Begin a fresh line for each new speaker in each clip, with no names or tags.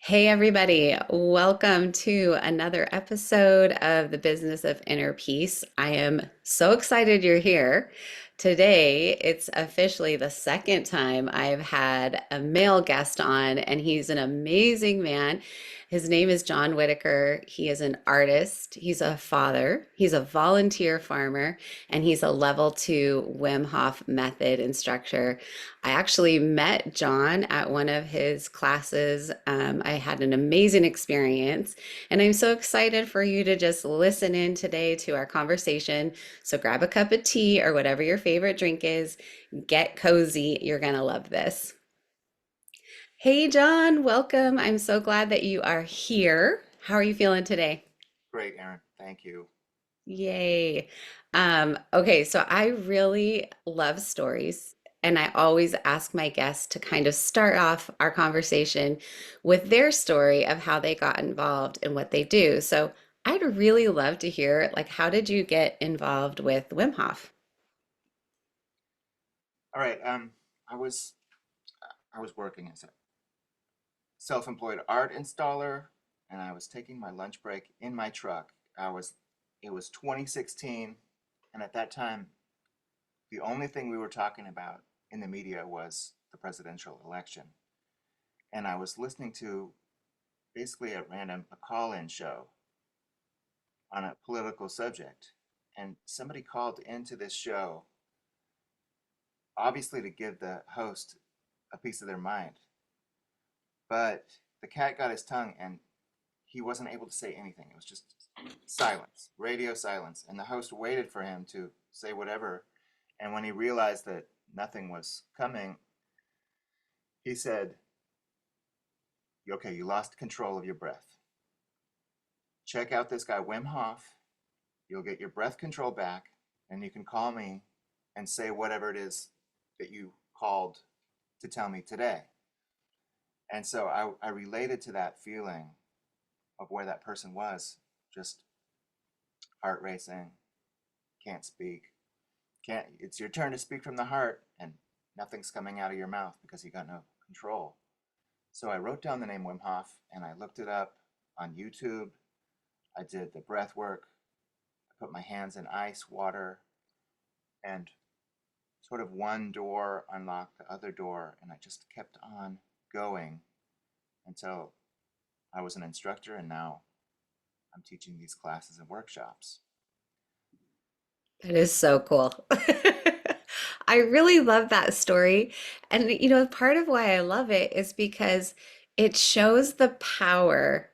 Hey, everybody. Welcome to another episode of the Business of Inner Peace. I am so excited you're here. Today, it's officially the second time I've had a male guest on, and he's an amazing man. His name is John Whitaker. He is an artist, he's a father, he's a volunteer farmer, and he's a level 2 Wim Hof Method instructor. I actually met John at one of his classes. I had an amazing experience, and I'm so excited for you to just listen in today to our conversation. So grab a cup of tea or whatever your favorite drink is, get cozy. You're going to love this. Hey, John, welcome. I'm so glad that you are here. How are you feeling today?
Great, Aaron. Thank you.
Yay. Okay, so I really love stories, and I always ask my guests to kind of start off our conversation with their story of how they got involved in what they do. So I'd really love to hear, like, how did you get involved with Wim Hof?
All right. I was working as a self-employed art installer, and I was taking my lunch break in my truck. It was 2016, and at that time, the only thing we were talking about in the media was the presidential election. And I was listening to basically at random a call-in show on a political subject, and somebody called into this show, obviously to give the host a piece of their mind. But the cat got his tongue and he wasn't able to say anything. It was just silence, radio silence. And the host waited for him to say whatever. And when he realized that nothing was coming, he said, "Okay, you lost control of your breath. Check out this guy, Wim Hof. You'll get your breath control back, and you can call me and say whatever it is that you called to tell me today." And so I related to that feeling of where that person was, just heart racing, can't speak, can't, it's your turn to speak from the heart, and nothing's coming out of your mouth because you got no control. So I wrote down the name Wim Hof and I looked it up on YouTube. I did the breath work. I put my hands in ice, water, and sort of one door unlocked the other door, and I just kept on going until I was an instructor, and now I'm teaching these classes and workshops.
That is so cool. I really love that story. And, part of why I love it is because it shows the power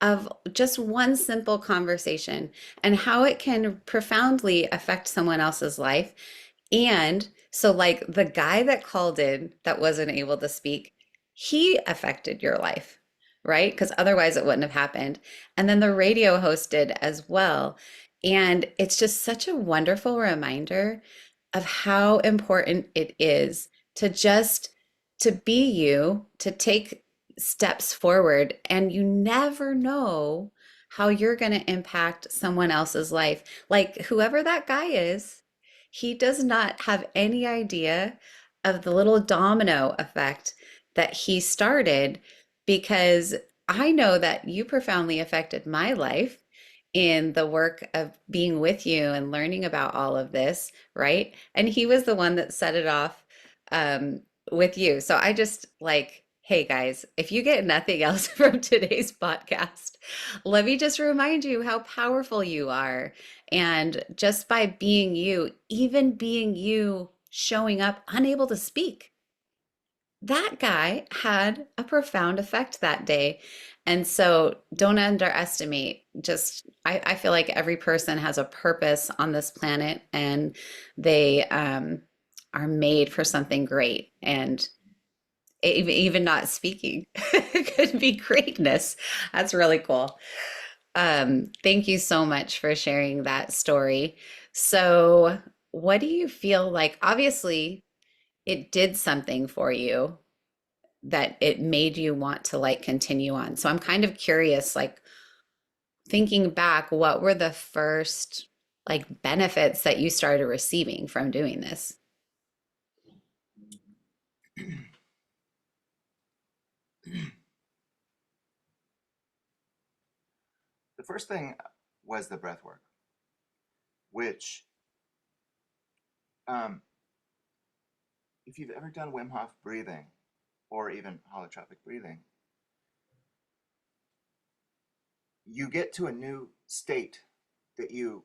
of just one simple conversation and how it can profoundly affect someone else's life. And so, like the guy that called in that wasn't able to speak, he affected your life, right? Because otherwise it wouldn't have happened. And then the radio host did as well. And it's just such a wonderful reminder of how important it is to just to be you, to take steps forward, and you never know how you're going to impact someone else's life. Like whoever that guy is, he does not have any idea of the little domino effect that he started because I know that you profoundly affected my life in the work of being with you and learning about all of this, right? And he was the one that set it off um, with you. So I just like, hey guys, if you get nothing else from today's podcast, let me just remind you how powerful you are. And just by being you, even being you showing up unable to speak, that guy had a profound effect that day. And so don't underestimate just, I feel like every person has a purpose on this planet and they are made for something great. And even not speaking could be greatness. That's really cool. Thank you so much for sharing that story. So, what do you feel like? Obviously, it did something for you that it made you want to like continue on. So I'm kind of curious, like thinking back, what were the first like benefits that you started receiving from doing this?
The first thing was the breath work, which, um, if you've ever done Wim Hof breathing or even holotropic breathing, you get to a new state that you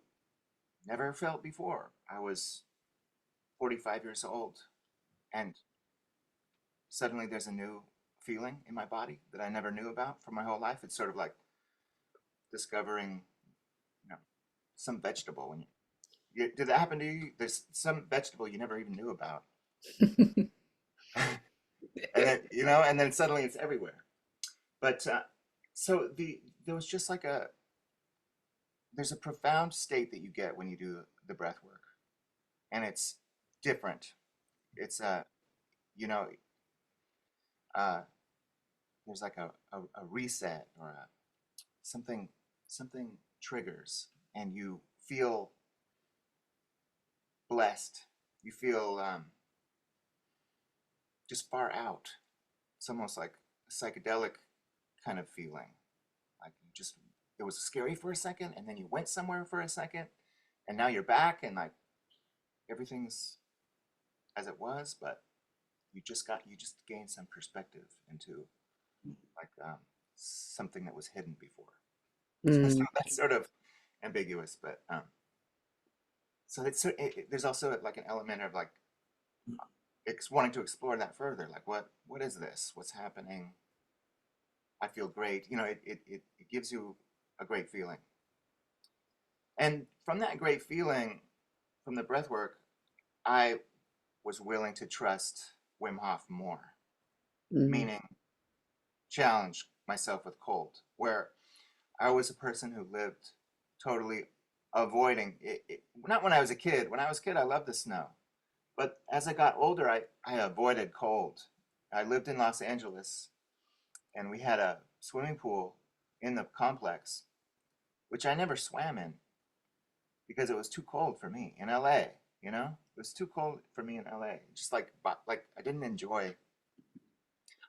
never felt before. I was 45 years old, and suddenly there's a new feeling in my body that I never knew about for my whole life. It's sort of like discovering, you know, some vegetable. Did that happen to you? There's some vegetable you never even knew about, and then and then suddenly it's everywhere. But so there was just like there's a profound state that you get when you do the breath work, and it's different. It's you know, uh, there's like a reset or something something triggers, and you feel blessed. You feel just far out. It's almost like a psychedelic kind of feeling. Like you just, it was scary for a second, and then you went somewhere for a second, and now you're back, and like everything's as it was, but you just gained some perspective into like something that was hidden before. So
Mm.
that's sort of ambiguous, but so there's also like an element of like wanting to explore that further. Like what is this? What's happening? I feel great. It gives you a great feeling. And from that great feeling, from the breath work, I was willing to trust Wim Hof more,
Mm.
meaning challenge myself with cold, where I was a person who lived totally avoiding it. Not when I was a kid. When I was a kid, I loved the snow. But as I got older, I avoided cold. I lived in Los Angeles, and we had a swimming pool in the complex, which I never swam in because it was too cold for me in LA, It was too cold for me in LA. Just like I didn't enjoy.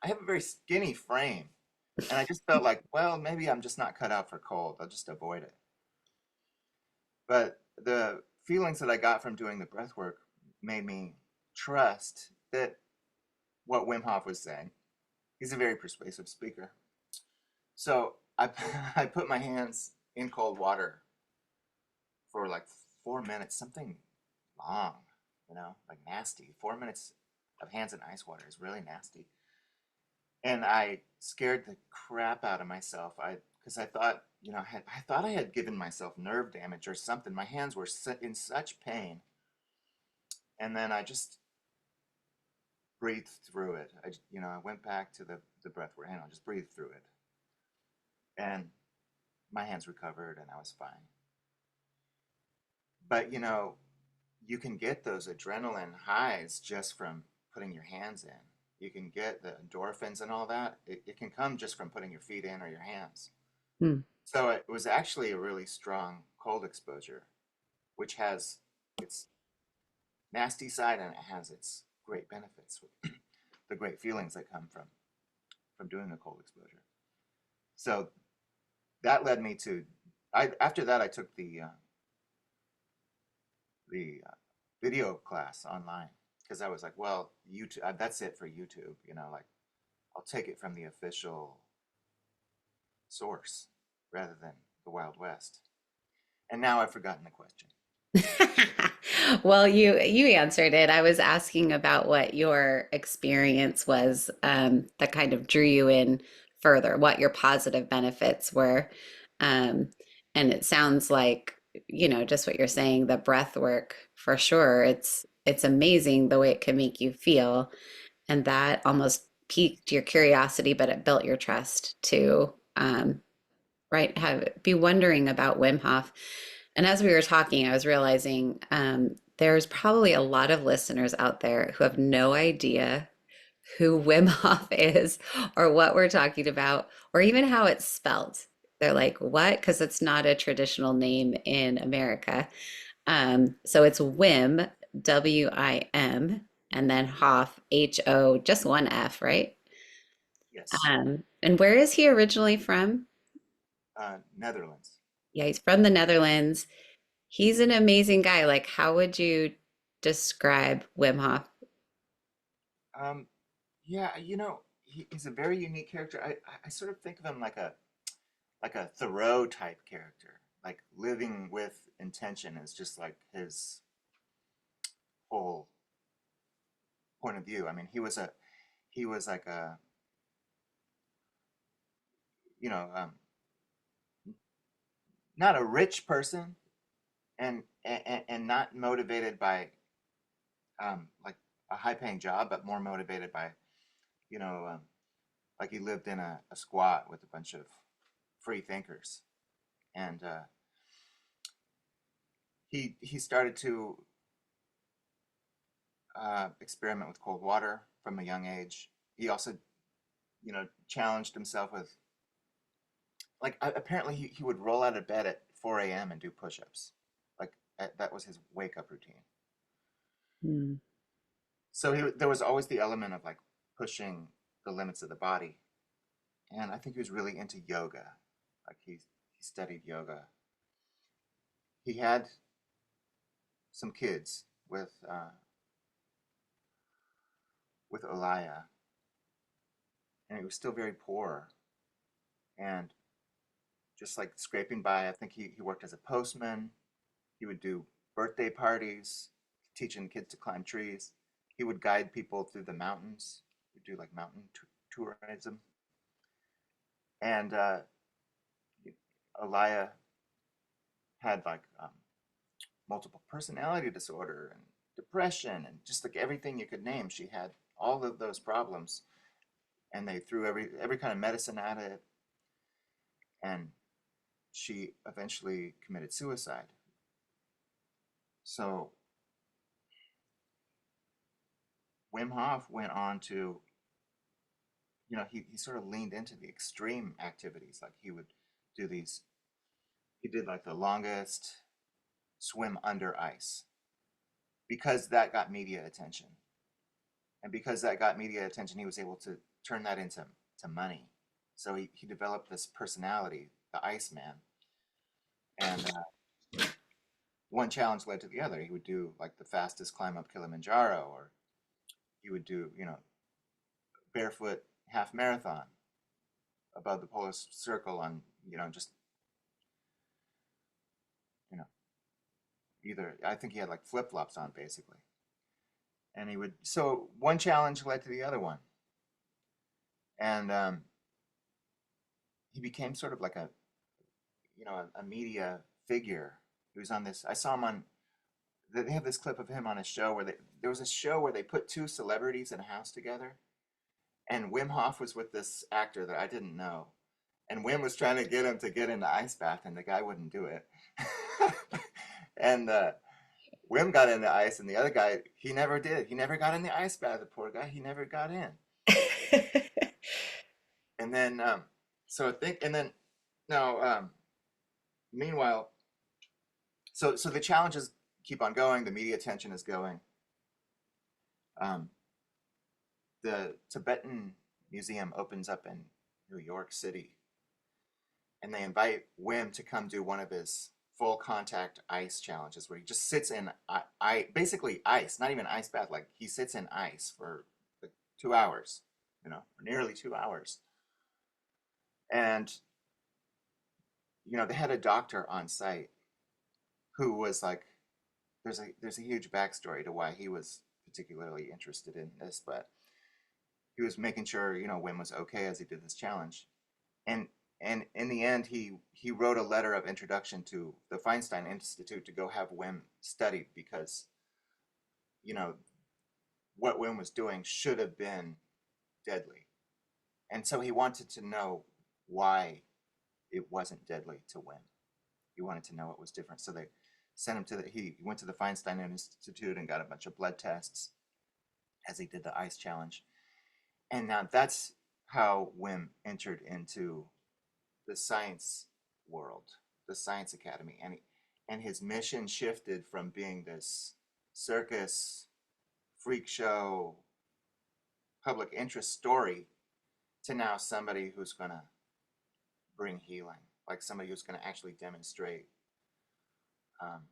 I have a very skinny frame, and I just felt like, well, maybe I'm just not cut out for cold. I'll just avoid it. But the feelings that I got from doing the breath work made me trust that what Wim Hof was saying. He's a very persuasive speaker. So I I put my hands in cold water for like 4 minutes, something long, like nasty. 4 minutes of hands in ice water is really nasty. And I scared the crap out of myself. Because I thought, I thought I had given myself nerve damage or something. My hands were in such pain. And then I just breathed through it. I went back to the breath work, and I just breathed through it. And my hands recovered and I was fine. But you can get those adrenaline highs just from putting your hands in. You can get the endorphins and all that. It can come just from putting your feet in or your hands.
Mm.
So it was actually a really strong cold exposure, which has its nasty side and it has its great benefits, the great feelings that come from doing the cold exposure. So that led me to, after that I took the video class online because I was like, well, YouTube, that's it for YouTube, like I'll take it from the official source rather than the Wild West. And now I've forgotten the question.
Well, you answered it. I was asking about what your experience was, that kind of drew you in further, what your positive benefits were. Um, and it sounds like, just what you're saying, the breath work for sure. It's amazing the way it can make you feel. And that almost piqued your curiosity, but it built your trust to, right, be wondering about Wim Hof. And as we were talking, I was realizing there's probably a lot of listeners out there who have no idea who Wim Hof is or what we're talking about or even how it's spelled. They're like, what? Because it's not a traditional name in America. So it's Wim, Wim, and then Hof, Ho, just one F, right?
Yes.
And where is he originally from?
Netherlands.
Yeah, he's from the Netherlands. He's an amazing guy. Like, how would you describe Wim Hof?
Um, yeah, he's a very unique character. I sort of think of him like a Thoreau type character. Like living with intention is just like his whole point of view. I mean, he was like a you know not a rich person and not motivated by like a high paying job, but more motivated by you know um, like he lived in a squat with a bunch of free thinkers, and he started to experiment with cold water from a young age. He also challenged himself with like apparently he would roll out of bed at 4 a.m. and do push-ups. Like that was his wake up routine.
Hmm.
So there was always the element of like pushing the limits of the body, and I think he was really into yoga. Like he studied yoga. He had some kids with Olaya, and he was still very poor and just like scraping by. I think he worked as a postman. He would do birthday parties, teaching kids to climb trees. He would guide people through the mountains. He'd do like mountain tourism. And Olaya had like multiple personality disorder and depression and just like everything you could name. She had all of those problems, and they threw every kind of medicine at it, and she eventually committed suicide. So Wim Hof went on to, he sort of leaned into the extreme activities. Like he would do these, he did like the longest swim under ice because that got media attention. And because that got media attention, he was able to turn that into money. So he developed this personality, the Iceman. And one challenge led to the other. He would do like the fastest climb up Kilimanjaro, or he would do, barefoot half marathon above the polar circle on, just, you know, either, I think he had like flip flops on basically. And so one challenge led to the other one. And he became sort of like a media figure. He was on this, I saw him on, they have this clip of him on a show there was a show where they put two celebrities in a house together. And Wim Hof was with this actor that I didn't know. And Wim was trying to get him to get in the ice bath, and the guy wouldn't do it. And Wim got in the ice, and the other guy, he never did. He never got in the ice bath, the poor guy. He never got in. And then, so I think, and then, now, meanwhile, so the challenges keep on going. The media attention is going. Um, the Tibetan Museum opens up in New York City, and they invite Wim to come do one of his full contact ice challenges where he just sits in basically ice, not even ice bath, like he sits in ice for like 2 hours, nearly 2 hours. And they had a doctor on site who was like, there's a huge backstory to why he was particularly interested in this, but he was making sure Wim was okay as he did this challenge. And in the end, he wrote a letter of introduction to the Feinstein Institute to go have Wim studied because you know what Wim was doing should have been deadly, and so he wanted to know why it wasn't deadly to Wim. He wanted to know what was different, so they sent him he went to the Feinstein Institute and got a bunch of blood tests as he did the ice challenge, and now that's how Wim entered into the science world, the science academy, and his mission shifted from being this circus freak show public interest story to now somebody who's going to bring healing. like somebody who's going to actually demonstrate um,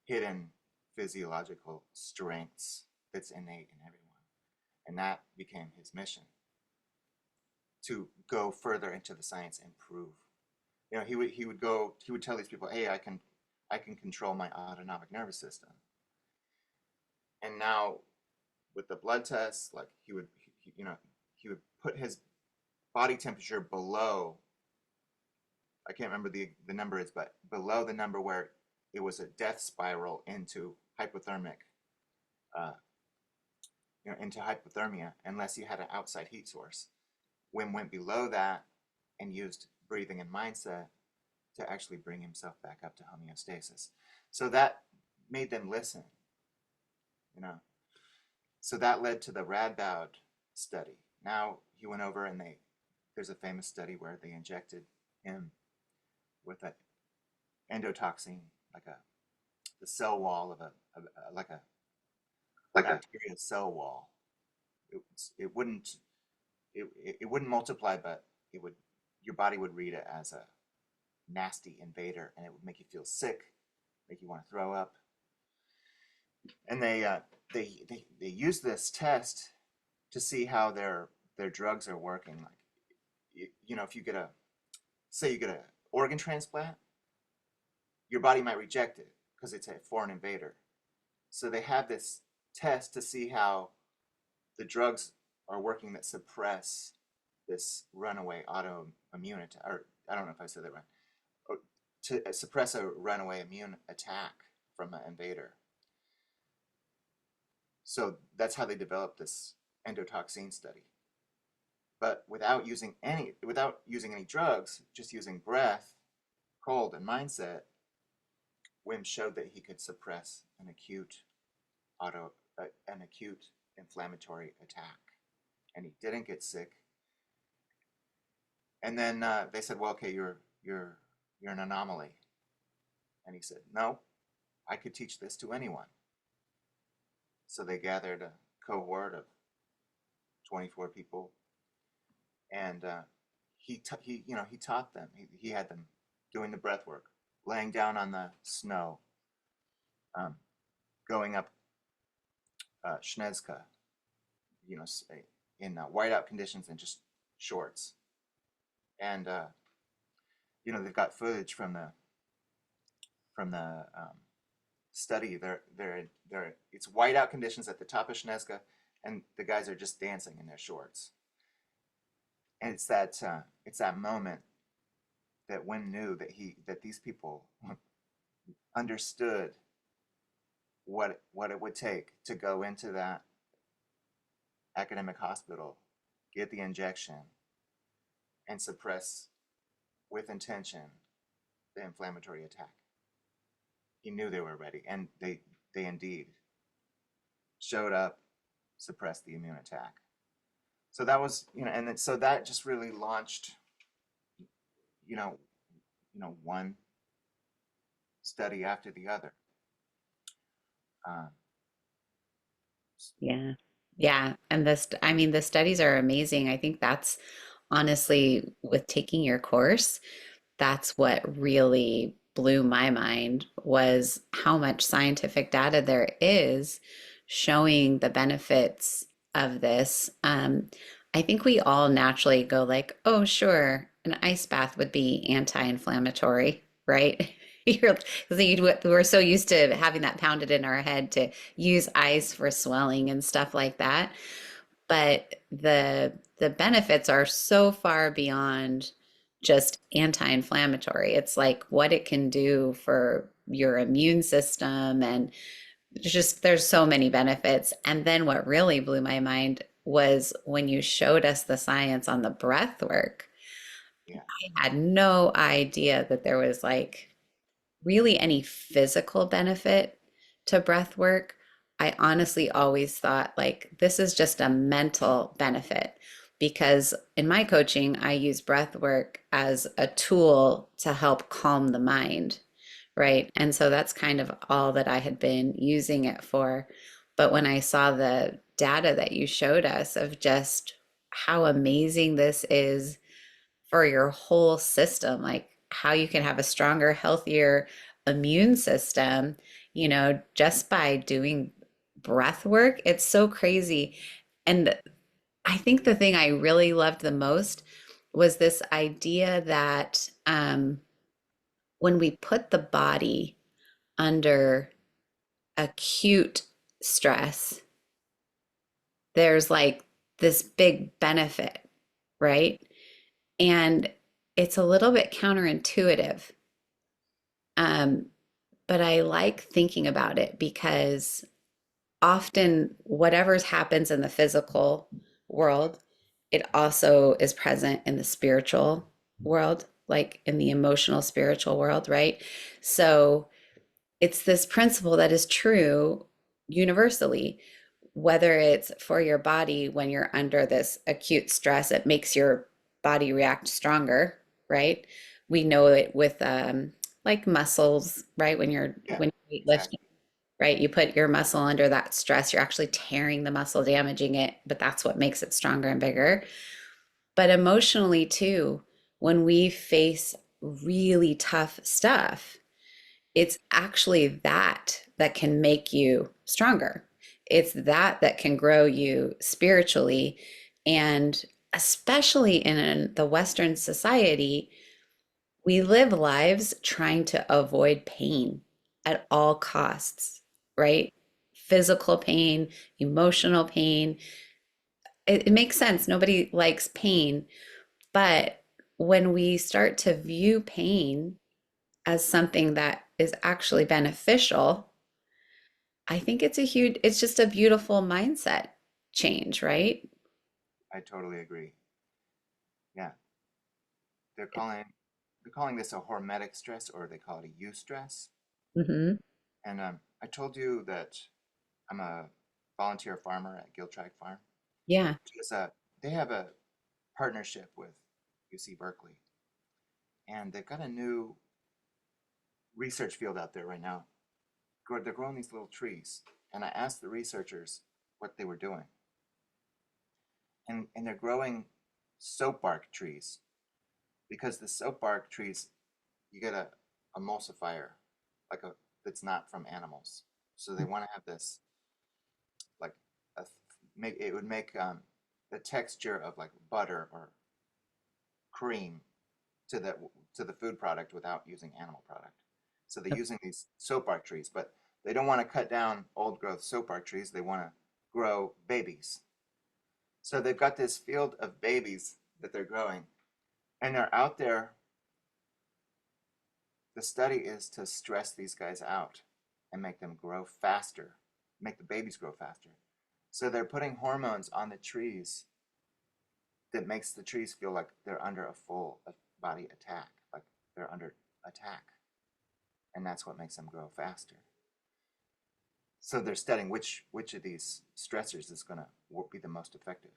hidden physiological strengths that's innate in everyone. And that became his mission, to go further into the science and prove. You know, he would tell these people, hey, I can control my autonomic nervous system. And now with the blood tests, like you know, he would put his body temperature below, I can't remember the number is, but below the number where it was a death spiral into hypothermic, uh, into hypothermia, unless you had an outside heat source. Wim went below that and used breathing and mindset to actually bring himself back up to homeostasis. So that made them listen, you know. So that led to the Radboud study. Now he went over and there's a famous study where they injected him with an endotoxin, like the cell wall of like a bacteria cell wall. It wouldn't it wouldn't multiply, but it would your body would read it as a nasty invader, and it would make you feel sick, make you want to throw up. And they use this test to see how their drugs are working. Like if you get a say you get an organ transplant, your body might reject it because it's a foreign invader. So they have this test to see how the drugs are working that suppress this runaway autoimmune attack, or I don't know if I said that right, or to suppress a runaway immune attack from an invader. So that's how they developed this endotoxin study. But without using any drugs, just using breath, cold, and mindset, Wim showed that he could suppress an acute inflammatory attack, and he didn't get sick. And then they said, "Well, okay, you're an anomaly." And he said, "No, I could teach this to anyone." So they gathered a cohort of 24 people, and he taught them. He had them doing the breath work, laying down on the snow, um, going up Snezka, you know, in whiteout conditions and just shorts. And they've got footage from the study. It's whiteout conditions at the top of Snezka, and the guys are just dancing in their shorts. And it's that moment that Wim knew that these people understood what it would take to go into that academic hospital, get the injection, and suppress with intention the inflammatory attack. He knew they were ready, and they indeed showed up, suppressed the immune attack. So that was, and then, so that just really launched, you know, one study after the other. Um,
Yeah. Yeah. And I mean, the studies are amazing. I think that's honestly, with taking your course, that's what really blew my mind was how much scientific data there is showing the benefits of this. I think we all naturally go like, oh, sure, an ice bath would be anti-inflammatory, right? We're so used to having that pounded in our head to use ice for swelling and stuff like that. But the benefits are so far beyond just anti-inflammatory. It's like what it can do for your immune system and just there's so many benefits. And then what really blew my mind was when you showed us the science on the breath work.
yeah,
I had no idea that there was like really any physical benefit to breath work. I honestly always thought like this is just a mental benefit because in my coaching, I use breath work as a tool to help calm the mind, right? And so that's kind of all that I had been using it for. But when I saw the data that you showed us of just how amazing this is for your whole system, like how you can have a stronger, healthier immune system, just by doing breath work. It's so crazy. And I think the thing I really loved the most was this idea that when we put the body under acute stress, there's like this big benefit, right? And it's a little bit counterintuitive. Um, but I like thinking about it because often whatever happens in the physical world, it also is present in the spiritual world, like in the emotional spiritual world, right? So it's this principle that is true universally, whether it's for your body when you're under this acute stress, it makes your body react stronger, right? We know it with like muscles, right?
Yeah,
When you're weightlifting,
exactly.
right? You put your muscle under that stress, you're actually tearing the muscle, damaging it, but that's what makes it stronger and bigger. But emotionally too, when we face really tough stuff, it's actually that can make you stronger. It's that can grow you spiritually. And especially in the Western society, we live lives trying to avoid pain at all costs, right? Physical pain, emotional pain. It makes sense. Nobody likes pain. But when we start to view pain as something that is actually beneficial, I think it's just a beautiful mindset change, right?
I totally agree. Yeah, they're calling they're calling this a hormetic stress, or they call it a eustress.
Hmm.
And I told you that I'm a volunteer farmer at Giltrag Farm,
Yeah.
which is they have a partnership with UC Berkeley, and they've got a new research field out there right now. They're growing these little trees, and I asked the researchers what they were doing, and they're growing soap bark trees, because the soap bark trees, you get a emulsifier, like a that's not from animals. So they want to have this, like, make it would make the texture of like butter or cream to the food product without using animal product. So they're using these soap bark trees, but they don't want to cut down old growth soap bark trees. They want to grow babies. So they've got this field of babies that they're growing, and they're out there. The study is to stress these guys out and make them grow faster, make the babies grow faster. So they're putting hormones on the trees that makes the trees feel like they're under a full body attack, like they're under attack, and that's what makes them grow faster. So they're studying which of these stressors is going to be the most effective.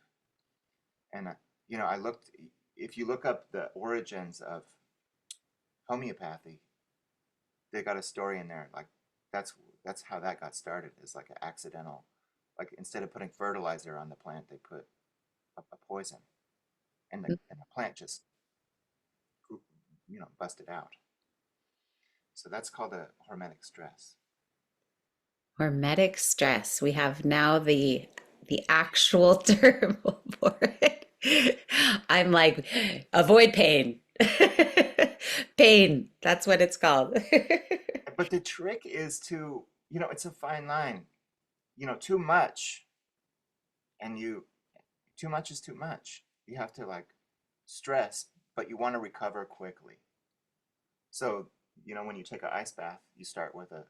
And I looked. If you look up the origins of homeopathy, they got a story in there. Like that's that's how that got started. Is like an accidental. Like instead of putting fertilizer on the plant, they put a poison, and the plant just busted out. So that's called a hormetic stress.
Hormetic stress. We have now the actual term for it. I'm like, avoid pain. Pain. That's what it's called.
But the trick is to, it's a fine line. Too much, and too much is too much. You have to like stress, but you want to recover quickly. So, when you take an ice bath, you start with a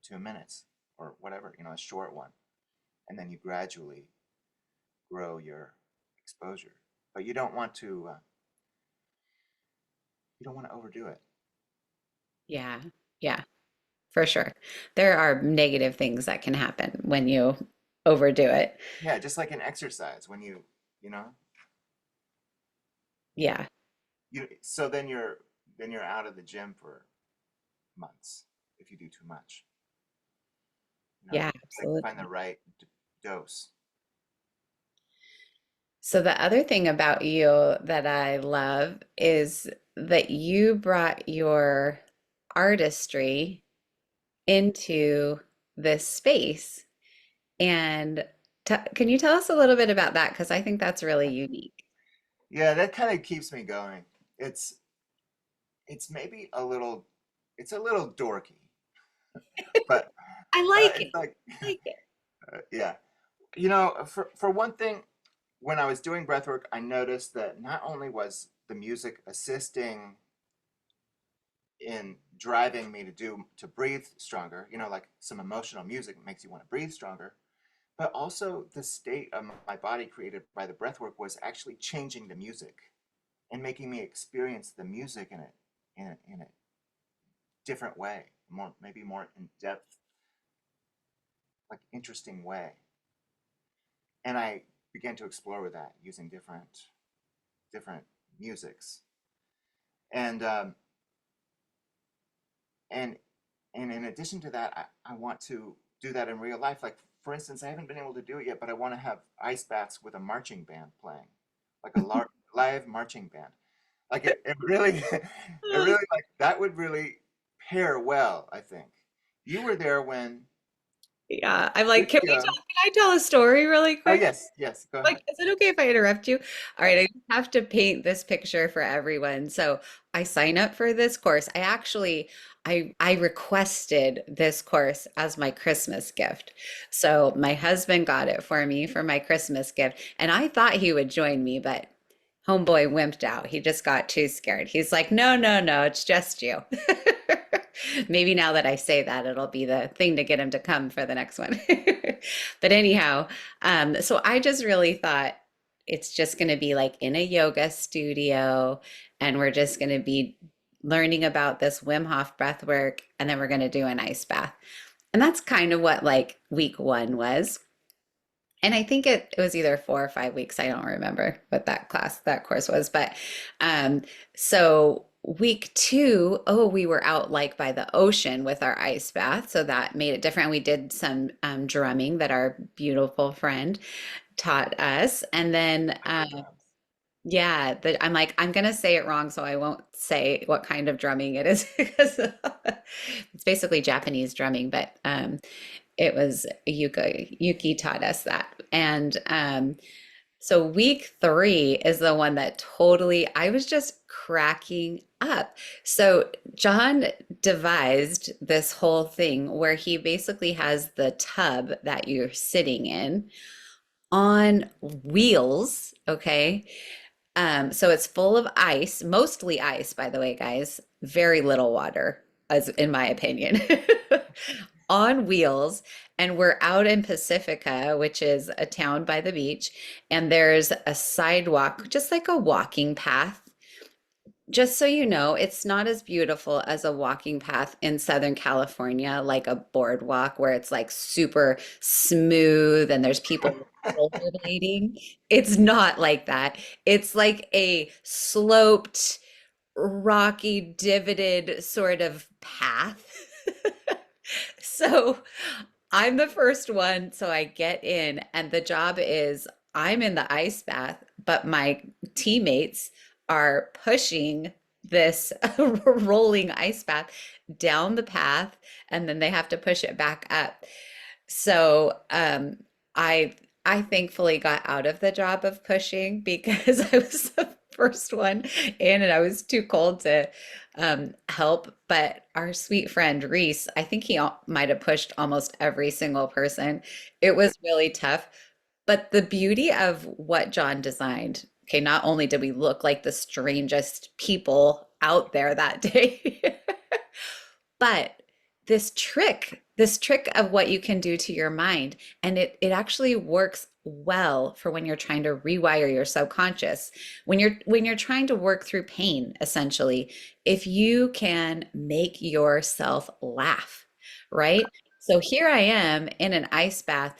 2 minutes or whatever, a short one, and then you gradually grow your exposure. But you don't want to overdo it.
Yeah. Yeah, for sure. There are negative things that can happen when you overdo it.
Yeah, just like in exercise, when you know,
Yeah.
so then you're out of the gym for months if you do too much.
Yeah,
Like find
absolutely.
the right dose.
So the other thing about you that I love is that you brought your artistry into this space. And t can you tell us a little bit about that? Because I think that's really unique.
Yeah, that kind of keeps me going. It's it's maybe a little it's a little dorky, but
I like it.
it's like
I like it.
yeah. You know, for one thing, when I was doing breathwork, I noticed that not only was the music assisting in driving me to breathe stronger, you know, like some emotional music makes you want to breathe stronger, but also the state of my body created by the breathwork was actually changing the music and making me experience the music in a different way, more maybe more in depth, like interesting way. And I began to explore with that using different musics. And and and in addition to that, I want to do that in real life. Like for instance, I haven't been able to do it yet, but I want to have ice baths with a marching band playing, like a live marching band. Like it really, it really like that would really pair well, I think. You were there when
Yeah, I'm like,
Lucio.
can I tell a story really
Oh
quick?
yes, yes, go
Like,
ahead.
is it okay if I interrupt you? All right,
Yes.
I have to paint this picture for everyone. So I sign up for this course. I requested this course as my Christmas gift. So my husband got it for me for my Christmas gift, and I thought he would join me, but homeboy wimped out. He just got too scared. He's like, no, no, no, it's just you. Maybe now that I say that, it'll be the thing to get him to come for the next one. But anyhow, so I just really thought it's just going to be like in a yoga studio, and we're just going to be learning about this Wim Hof breath work, and then we're going to do an ice bath. And that's kind of what like week one was. And I think it was either 4 or 5 weeks. I don't remember what that course was. But um, so week two, oh, we were out like by the ocean with our ice bath. So that made it different. We did some drumming that our beautiful friend taught us. And then,
Like the drums.
yeah, I'm like, I'm gonna say it wrong, so I won't say what kind of drumming it is because it's basically Japanese drumming, but it was Yuki taught us that. And so week three is the one that totally, I was just cracking up. So John devised this whole thing where he basically has the tub that you're sitting in on wheels, okay? So it's full of ice, mostly ice, by the way, guys. Very little water, as in my opinion, on wheels. And we're out in Pacifica, which is a town by the beach, and there's a sidewalk, just like a walking path. Just so you know, it's not as beautiful as a walking path in Southern California, like a boardwalk where it's like super smooth and there's people rollerblading. It's not like that. It's like a sloped, rocky, divoted sort of path. So I'm the first one, so I get in, and the job is I'm in the ice bath, but my teammates are pushing this rolling ice bath down the path, and then they have to push it back up. So I I thankfully got out of the job of pushing because I was the first one in and I was too cold to help. But our sweet friend Reese, I think he might have pushed almost every single person. It was really tough. But the beauty of what John designed, okay, not only did we look like the strangest people out there that day, but this trick of what you can do to your mind, and it actually works well for when you're trying to rewire your subconscious. When you're trying to work through pain, essentially, if you can make yourself laugh, right? So here I am in an ice bath,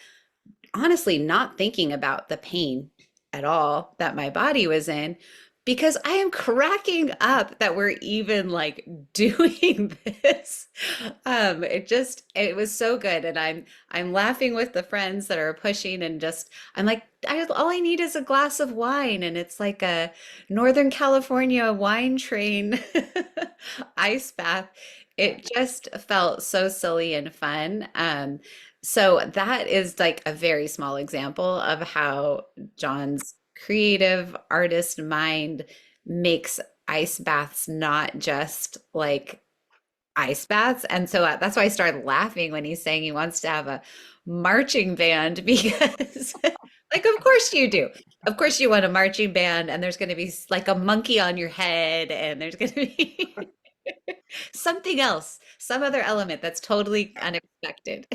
honestly not thinking about the pain at all that my body was in, because I am cracking up that we're even like doing this. It was so good. And I'm laughing with the friends that are pushing and just I'm like, all I need is a glass of wine. And it's like a Northern California wine train ice bath.
Yeah.
It just felt so silly and fun. So that is like a very small example of how John's creative artist mind makes ice baths not just like ice baths. And so that's why I started laughing when he's saying he wants to have a marching band because, like, of course you do. Of course you want a marching band, and there's going to be like a monkey on your head, and there's going to be something else, some other element that's totally unexpected.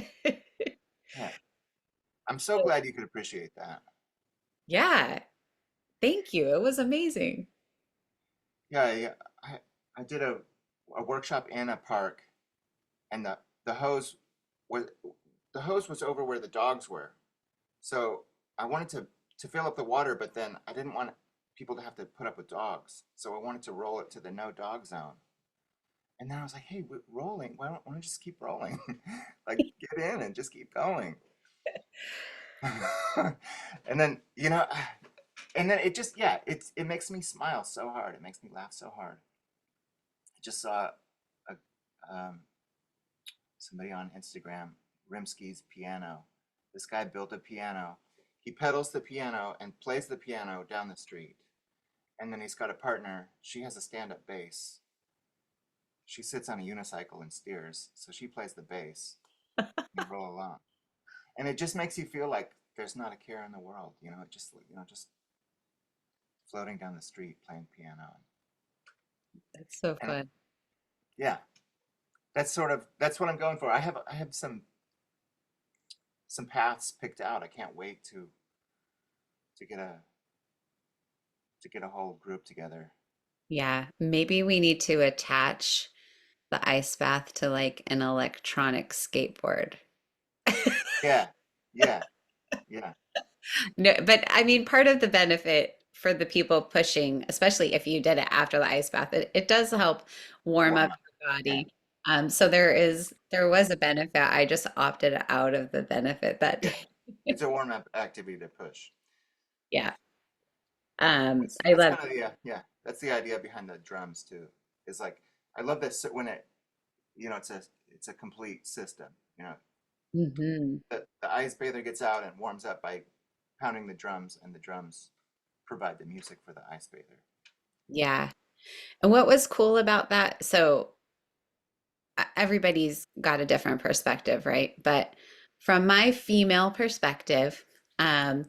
Yeah. I'm so glad you could appreciate that.
Yeah, thank you. It was amazing.
Yeah, yeah. I, I did a workshop in a park, and the hose was the hose was over where the dogs were. So I wanted to fill up the water, but then I didn't want people to have to put up with dogs. So I wanted to roll it to the no dog zone. And then I was like, hey, we're rolling. Why don't we just keep rolling? Like, get in and just keep going. And then, and then it just, yeah, it makes me smile so hard. It makes me laugh so hard. I just saw a, somebody on Instagram, Rimsky's piano. This guy built a piano. He pedals the piano and plays the piano down the street. And then he's got a partner. She has a stand-up bass. She sits on a unicycle and steers, so she plays the bass. And we roll along. And it just makes you feel like there's not a care in the world, just floating down the street playing piano.
That's so
And
fun.
yeah, that's what I'm going for. I have some paths picked out. I can't wait to get a whole group together.
Yeah, maybe we need to attach the ice bath to like an electronic skateboard.
Yeah, yeah, yeah,
No, but I mean, part of the benefit for the people pushing, especially if you did it after the ice bath, it does help warm up
warm up.
your
Yeah,
body. So there was a benefit. I just opted out of the benefit that
yeah.
day.
It's a warm up activity to push.
Yeah.
That's
I
that's
love.
kind of that's the idea behind the drums too. Is like I love this when it's a complete system.
Mhm.
The ice bather gets out and warms up by pounding the drums, and the drums provide the music for the ice bather.
Yeah. And what was cool about that? So everybody's got a different perspective, right? But from my female perspective, um,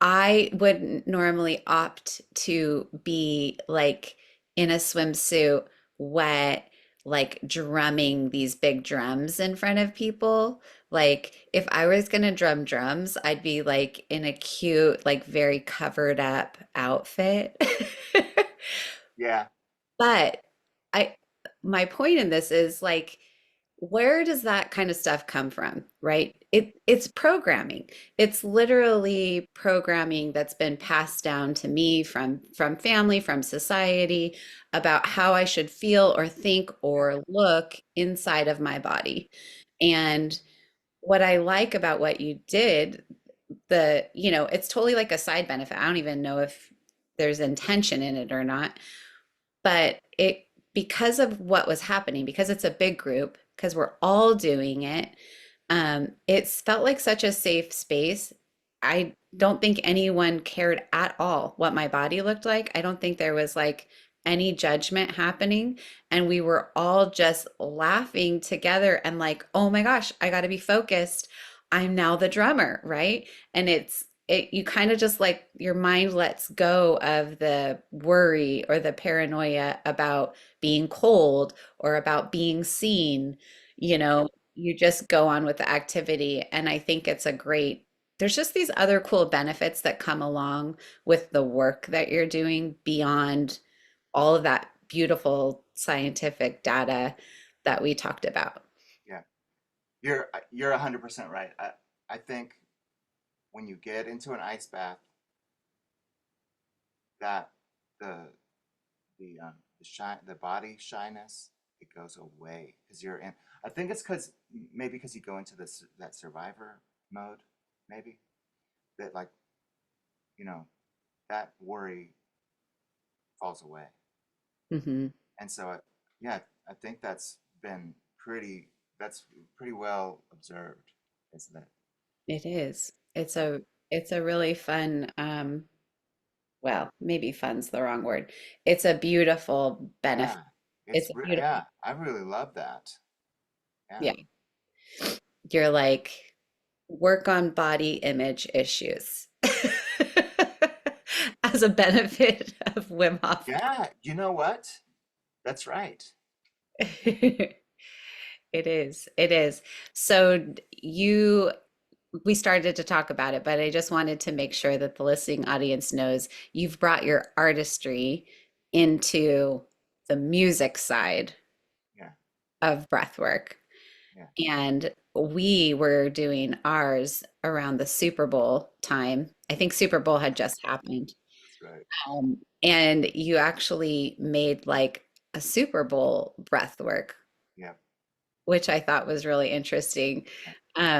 I wouldn't normally opt to be like in a swimsuit, wet, like drumming these big drums in front of people. Like if I was gonna drum drums, I'd be like in a cute, like very covered up outfit.
Yeah,
But I my point in this is like where does that kind of stuff come from, right? It's programming. It's literally programming that's been passed down to me from family, from society about how I should feel or think
yeah,
or look inside of my body. And what I like about what you did, it's totally like a side benefit. I don't even know if there's intention in it or not, but it because of what was happening, because it's a big group, because we're all doing it, it's felt like such a safe space. I don't think anyone cared at all what my body looked like. I don't think there was like any judgment happening. And we were all just laughing together and like, oh my gosh, I got to be focused. I'm now the drummer, right? And you kind of just like your mind lets go of the worry or the paranoia about being cold or about being seen. You
yeah,
know, you just go on with the activity. And I think there's just these other cool benefits that come along with the work that you're doing beyond all of that beautiful scientific data that we talked about.
yeah. You're 100% right. I think when you get into an ice bath, that the the body shyness, it goes away because you're in. I think it's because maybe because you go into this that survivor mode, maybe that like you know that worry falls away,
Hmm.
and so yeah, I think that's pretty well observed, isn't it?
It is.
Yeah,
It's a really fun, well, maybe fun's the wrong word. It's a beautiful benefit.
yeah,
It's a beautiful,
yeah. I really love that. Yeah,
yeah. You're like, work on body image issues as a benefit of Wim Hof.
yeah. You know what? That's right.
It is. It is. So you, we started to talk about it, but I just wanted to make sure that the listening audience knows you've brought your artistry into the music side
Yeah,
of breath work.
yeah.
And we were doing ours around the Super Bowl time. I think Super Bowl had just happened.
That's right.
And you actually made like a Super Bowl breath work,
Yeah,
which I thought was really interesting.
yeah.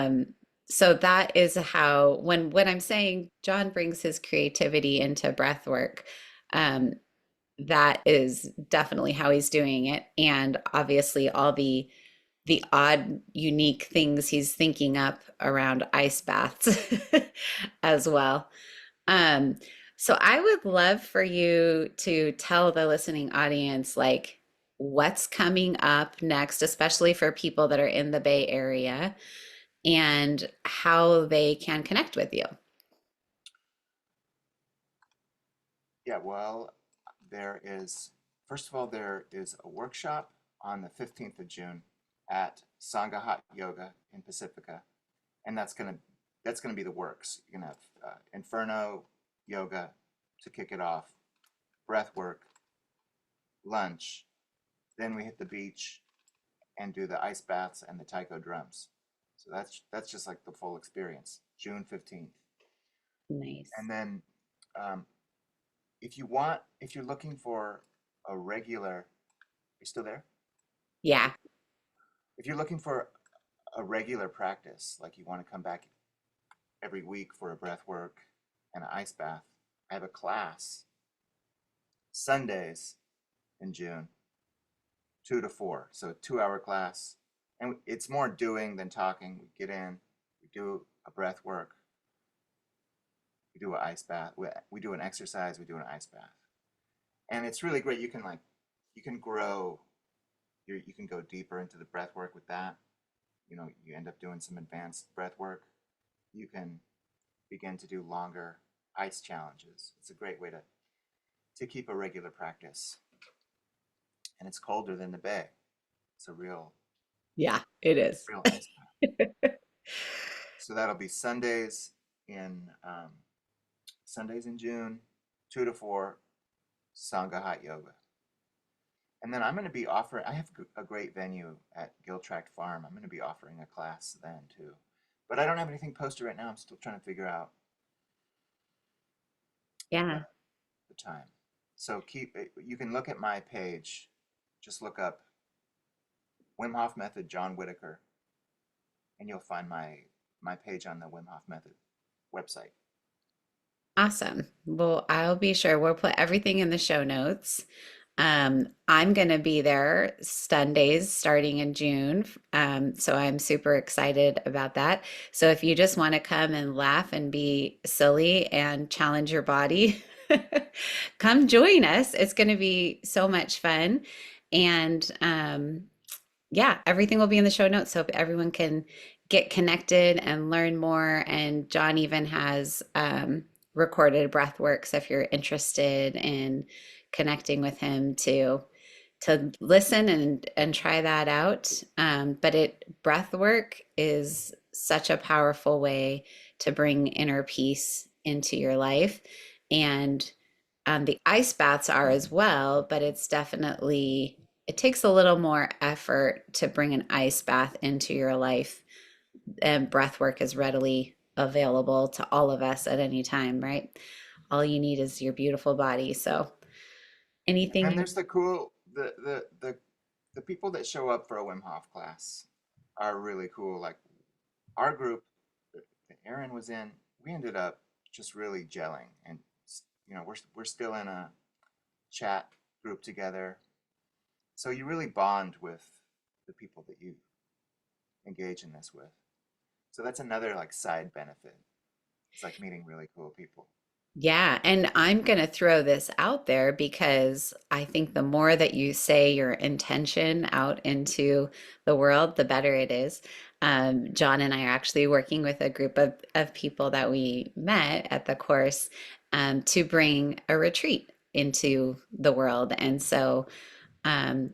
Um, so that is how when I'm saying John brings his creativity into breath work, um, that is definitely how he's doing it. And obviously all the odd, unique things he's thinking up around ice baths as well. Um, so I would love for you to tell the listening audience like what's coming up next, especially for people that are in the Bay Area, and how they can connect with you.
Yeah, well, there is, first of all, there is a workshop on the 15th of June at Sangha Hot Yoga in Pacifica, and that's gonna be the works. You're gonna have Inferno yoga to kick it off, breath work, lunch, then we hit the beach and do the ice baths and the taiko drums. So that's just like the full experience, June 15th.
Nice.
And then um, if you're looking for a regular, you still there?
Yeah.
If you're looking for a regular practice, like you want to come back every week for a breath work and an ice bath, I have a class Sundays in June, 2 to 4. So a 2 hour class. And it's more doing than talking. We get in, we do a breath work, we do an ice bath, we do an exercise, we do an ice bath. And it's really great. You can grow, you can go deeper into the breath work with that. You end up doing some advanced breath work. You can begin to do longer ice challenges. It's a great way to keep a regular practice. And it's colder than the bay. It's a
Yeah, it is.
real ice bath. So that'll be in Sundays in June, 2 to 4, Sangha Hot Yoga. And then I'm going to be offering, I have a great venue at Giltract Farm. I'm going to be offering a class then too. But I don't have anything posted right now. I'm still trying to figure out the,
Yeah.
the time. So you can look at my page. Just look up Wim Hof Method, John Whitaker, and you'll find my page on the Wim Hof Method website.
Awesome. Well, I'll be sure we'll put everything in the show notes. I'm going to be there Sundays starting in June. So I'm super excited about that. So if you just want to come and laugh and be silly and challenge your body, come join us. It's going to be so much fun. And yeah, everything will be in the show notes so everyone can get connected and learn more. And John even has recorded breath work. So if you're interested in connecting with him to listen and try that out. But it breath work is such a powerful way to bring inner peace into your life. And the ice baths are as well, but it's definitely, it takes a little more effort to bring an ice bath into your life. And breath work is readily available to all of us at any time, right? All you need is your beautiful body. So Anything
And
you,
there's the cool the people that show up for a Wim Hof class are really cool. Like our group that Aaron was in, we ended up just really gelling, and we're still in a chat group together. So you really bond with the people that you engage in this with. So that's another like side benefit. It's like meeting really cool people.
yeah, and I'm going to throw this out there because I think the more that you say your intention out into the world, the better it is. John and I are actually working with a group of people that we met at the course to bring a retreat into the world. And so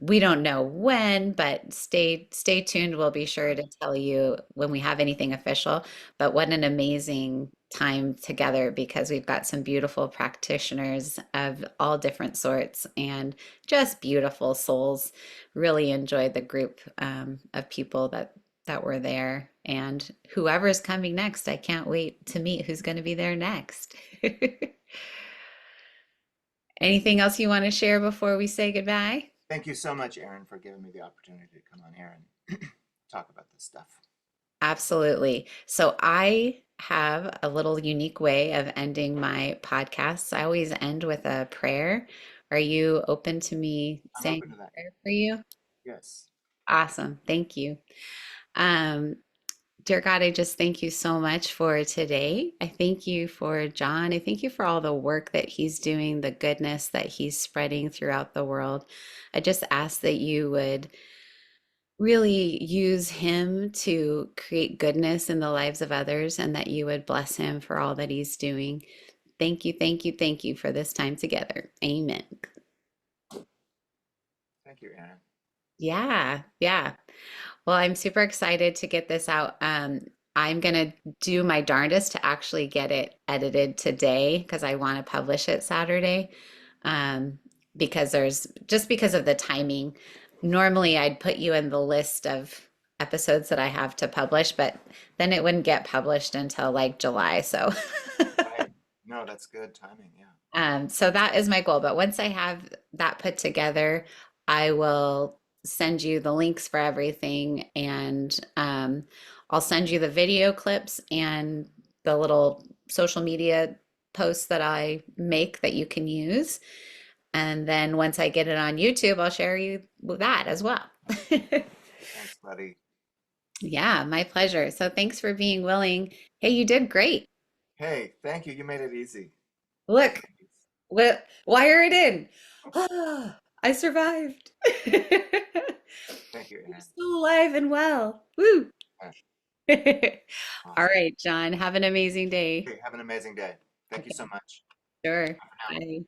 we don't know when, but stay tuned. We'll be sure to tell you when we have anything official. But what an amazing time together because we've got some beautiful practitioners of all different sorts and just beautiful souls. Really enjoyed the group of people that were there. And whoever's coming next, I can't wait to meet who's going to be there next. Anything else you want to share before we say goodbye?
Thank you so much, Aaron, for giving me the opportunity to come on here and talk about this stuff.
Absolutely. So I have a little unique way of ending my podcasts. I always end with a prayer. Are you open to me
I'm
saying
open to that.
a prayer for you?
Yes.
Awesome. Thank you. Um, Dear God, I just thank you so much for today. I thank you for John. I thank you for all the work that he's doing, the goodness that he's spreading throughout the world. I just ask that you would really use him to create goodness in the lives of others and that you would bless him for all that he's doing. Thank you, thank you, thank you for this time together. Amen.
Thank you, Aaron.
Yeah, yeah. Well, I'm super excited to get this out. I'm gonna do my darndest to actually get it edited today because I want to publish it Saturday. Um, because there's just because of the timing. Normally, I'd put you in the list of episodes that I have to publish, but then it wouldn't get published until like July. So
Right. No, that's good timing. Yeah.
so that is my goal. But once I have that put together, I will send you the links for everything and I'll send you the video clips and the little social media posts that I make that you can use. And then once I get it on YouTube, I'll share you with that as well.
Thanks, buddy.
Yeah, my pleasure. So thanks for being willing. Hey, you did great.
Hey, thank you. You made it easy. Nice
Look,
ladies.
wire it in. I survived.
Thank you,
You're
Aaron.
still alive and well. Woo.
Yeah,
All
awesome.
right, John, have an amazing day.
Okay, have an amazing day. Thank you
Okay,
so much.
sure.
Bye for now.
Bye.